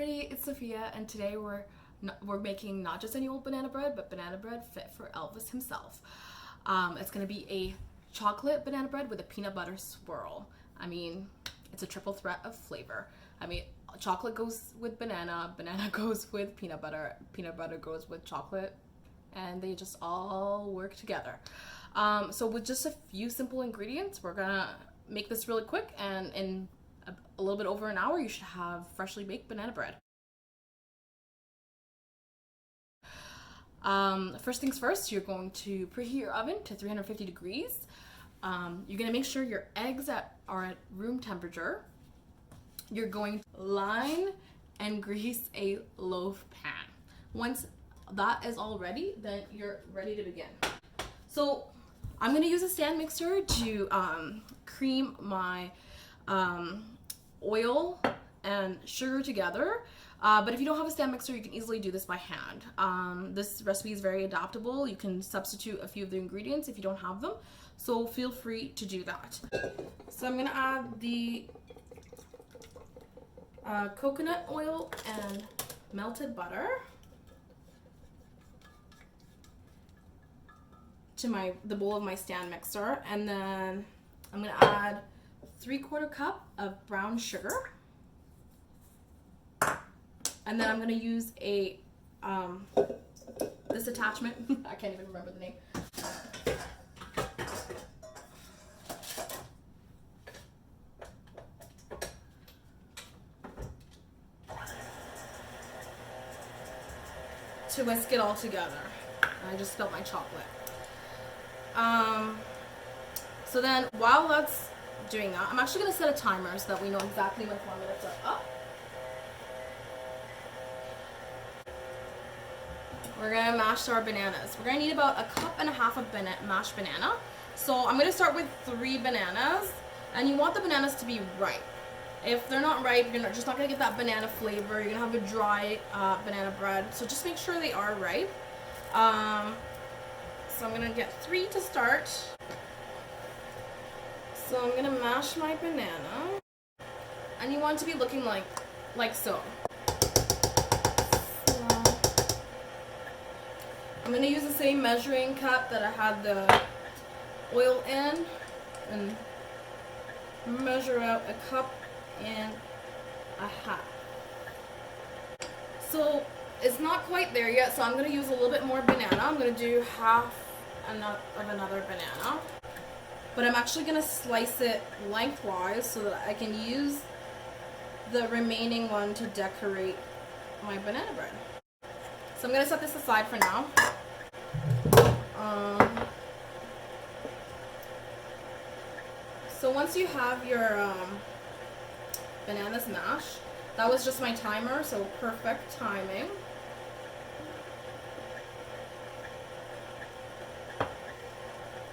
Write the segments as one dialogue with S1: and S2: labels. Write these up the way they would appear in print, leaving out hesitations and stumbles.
S1: everybody, it's Sophia, and today we're making not just any old banana bread, but banana bread fit for Elvis himself. It's gonna be a chocolate banana bread with a peanut butter swirl. I mean, it's a triple threat of flavor. I mean, chocolate goes with banana, banana goes with peanut butter goes with chocolate, and they just all work together. So with just a few simple ingredients, we're gonna make this really quick, and in a little bit over an hour, you should have freshly baked banana bread. First things first, you're going to preheat your oven to 350 degrees. You're going to make sure your eggs are at room temperature. You're going to line and grease a loaf pan. Once that is all ready, then you're ready to begin. So I'm going to use a stand mixer to cream my oil and sugar together. But if you don't have a stand mixer, you can easily do this by hand. This recipe is very adaptable. You can substitute a few of the ingredients if you don't have them. So feel free to do that. So I'm gonna add the coconut oil and melted butter to the bowl of my stand mixer, and then I'm gonna add 3/4 cup of brown sugar, and then I'm gonna use a this attachment. I can't even remember the name. To whisk it all together. I just spilled my chocolate. So then while that's doing that, I'm actually going to set a timer so that we know exactly when 4 minutes are up. We're going to mash our bananas. We're going to need about 1.5 cups of mashed banana. So I'm going to start with 3 bananas, and you want the bananas to be ripe. If they're not ripe, you're just not going to get that banana flavor. You're going to have a dry banana bread. So just make sure they are ripe. So I'm going to get 3 to start. So I'm going to mash my banana. And you want it to be looking like so. I'm going to use the same measuring cup that I had the oil in, and measure out 1.5 cups. So it's not quite there yet, so I'm going to use a little bit more banana. I'm going to do half of another banana, but I'm actually going to slice it lengthwise so that I can use the remaining one to decorate my banana bread. So I'm going to set this aside for now. So once you have your bananas mashed, that was just my timer, so perfect timing.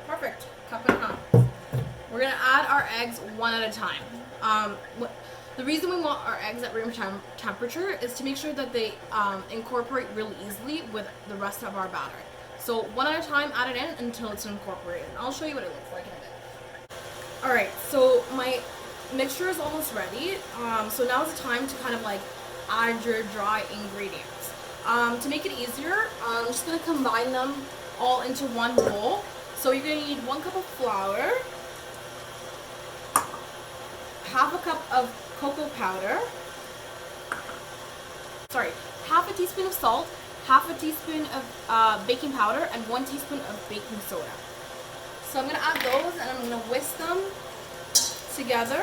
S1: Perfect, 1.5 cups. We're gonna add our eggs one at a time. The reason we want our eggs at room temperature is to make sure that they incorporate really easily with the rest of our batter. So one at a time, add it in until it's incorporated. I'll show you what it looks like in a bit. Alright, so my mixture is almost ready. So now is the time to kind of add your dry ingredients. To make it easier, I'm just going to combine them all into one bowl. So you're going to need 1 cup of flour, 1/2 cup of cocoa powder, half a teaspoon of salt, 1/2 teaspoon of baking powder, and 1 teaspoon of baking soda. So I'm going to add those, and I'm going to whisk them together.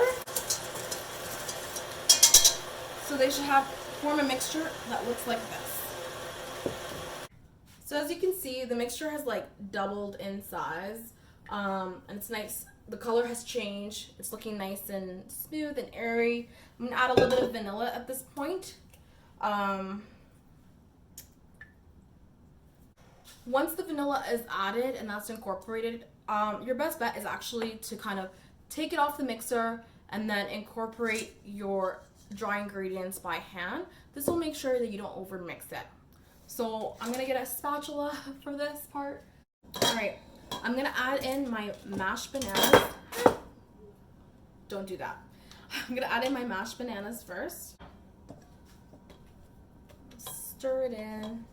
S1: So they should form a mixture that looks like this. So as you can see, the mixture has doubled in size, and it's nice. The color has changed. It's looking nice and smooth and airy. I'm gonna add a little bit of vanilla at this point. Once the vanilla is added and that's incorporated, your best bet is actually to kind of take it off the mixer and then incorporate your dry ingredients by hand. This will make sure that you don't overmix it. So I'm gonna get a spatula for this part. Alright, I'm gonna add in my mashed bananas. Don't do that. I'm gonna add in my mashed bananas first. stir it in.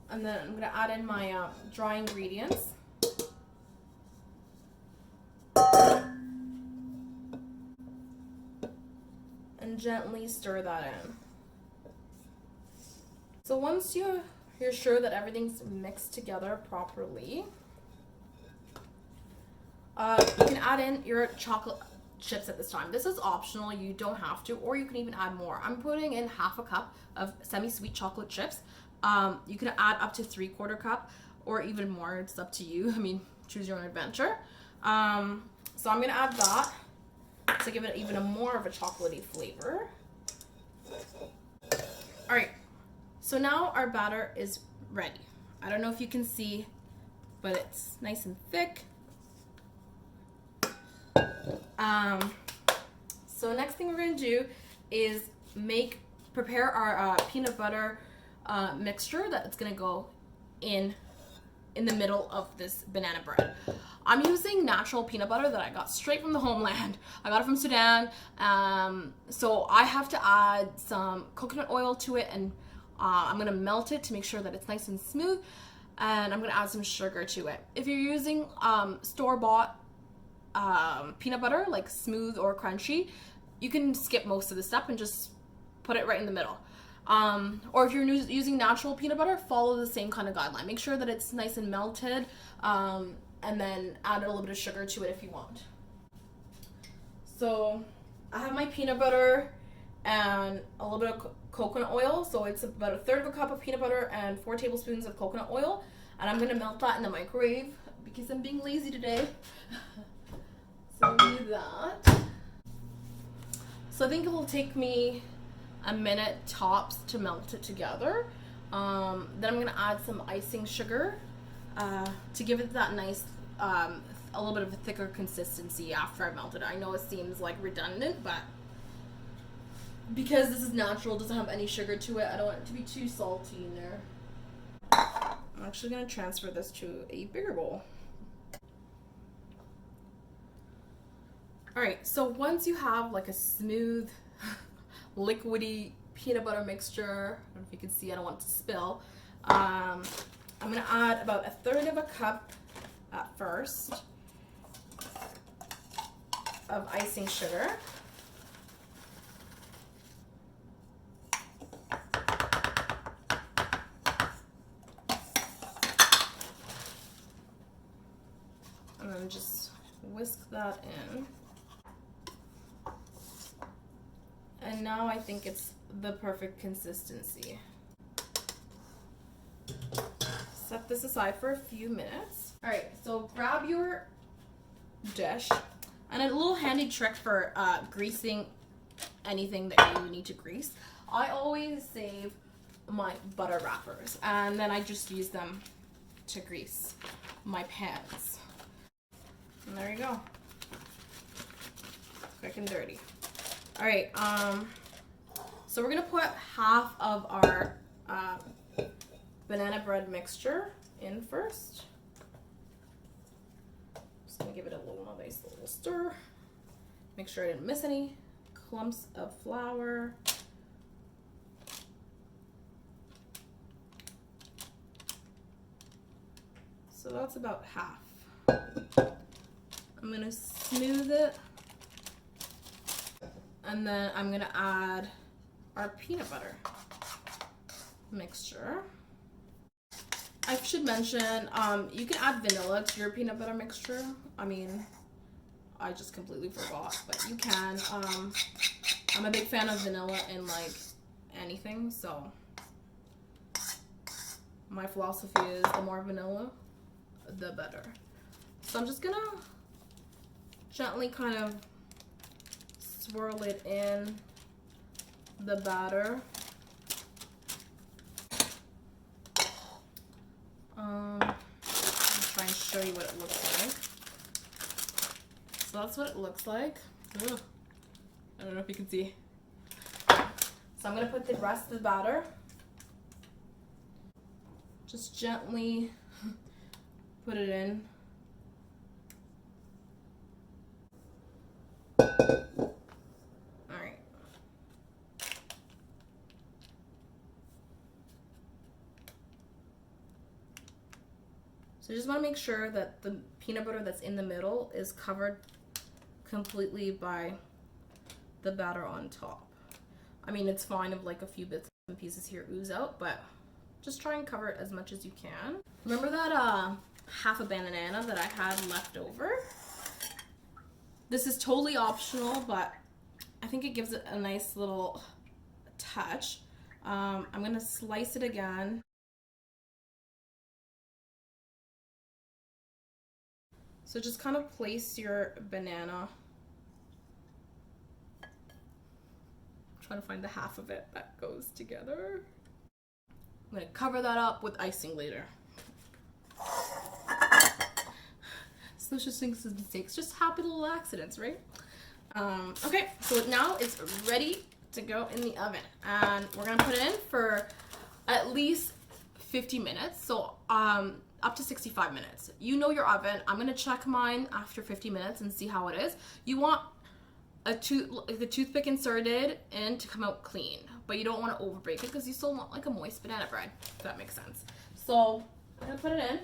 S1: And then I'm gonna add in my dry ingredients. And gently stir that in. So once you're sure that everything's mixed together properly, you can add in your chocolate chips at this time. This is optional, you don't have to, or you can even add more. I'm putting in half a cup of semi-sweet chocolate chips. You can add up to 3/4 cup or even more, it's up to you. I mean, choose your own adventure. So I'm gonna add that to give it even more of a chocolatey flavor. All right, so now our batter is ready. I don't know if you can see, but it's nice and thick. So next thing we're gonna do is prepare our peanut butter mixture that's gonna go in the middle of this banana bread. I'm using natural peanut butter that I got straight from the homeland. I got it from Sudan. So I have to add some coconut oil to it, and I'm gonna melt it to make sure that it's nice and smooth, and I'm gonna add some sugar to it. If you're using store-bought peanut butter, like smooth or crunchy, you can skip most of the step and just put it right in the middle. Or if you're using natural peanut butter, follow the same kind of guideline. Make sure that it's nice and melted, and then add a little bit of sugar to it if you want. So I have my peanut butter and a little bit of coconut oil. So it's about 1/3 of a cup of peanut butter and 4 tablespoons of coconut oil. And I'm gonna melt that in the microwave because I'm being lazy today. So do that. So I think it will take me a minute tops to melt it together. Then I'm gonna add some icing sugar to give it that nice, a little bit of a thicker consistency after I melted it. I know it seems like redundant, but because this is natural, doesn't have any sugar to it, I don't want it to be too salty in there. I'm actually gonna transfer this to a bigger bowl. All right, so once you have like a smooth, liquidy peanut butter mixture, I don't know if you can see, I don't want it to spill. I'm gonna add about 1/3 of a cup at first of icing sugar. And then just whisk that in. And now I think it's the perfect consistency. Set this aside for a few minutes. All right, so grab your dish. And a little handy trick for greasing anything that you need to grease. I always save my butter wrappers, and then I just use them to grease my pans. And there you go. Quick and dirty. All right, so we're gonna put half of our banana bread mixture in first. Just gonna give it a nice little stir. Make sure I didn't miss any clumps of flour. So that's about half. I'm gonna smooth it. And then I'm gonna add our peanut butter mixture. I should mention, you can add vanilla to your peanut butter mixture. I mean, I just completely forgot, but you can. I'm a big fan of vanilla in like anything, so my philosophy is the more vanilla, the better. So I'm just gonna gently kind of swirl it in the batter. I'll try and show you what it looks like. So that's what it looks like. Ugh. I don't know if you can see. So I'm gonna put the rest of the batter, just gently put it in. Alright. So just want to make sure that the peanut butter that's in the middle is covered completely by the batter on top. I mean, it's fine if like a few bits and pieces here ooze out, but just try and cover it as much as you can. Remember that half a banana that I had left over? This is totally optional, but I think it gives it a nice little touch. I'm gonna slice it again. So just kind of place your banana. I'm trying to find the half of it that goes together. I'm gonna cover that up with icing later. Social things and mistakes, just happy little accidents, right? Okay, so now it's ready to go in the oven, and we're gonna put it in for at least 50 minutes. So up to 65 minutes. You know your oven. I'm gonna check mine after 50 minutes and see how it is. You want the toothpick inserted in to come out clean, but you don't want to overbake it because you still want like a moist banana bread, if that makes sense. So I'm gonna put it in.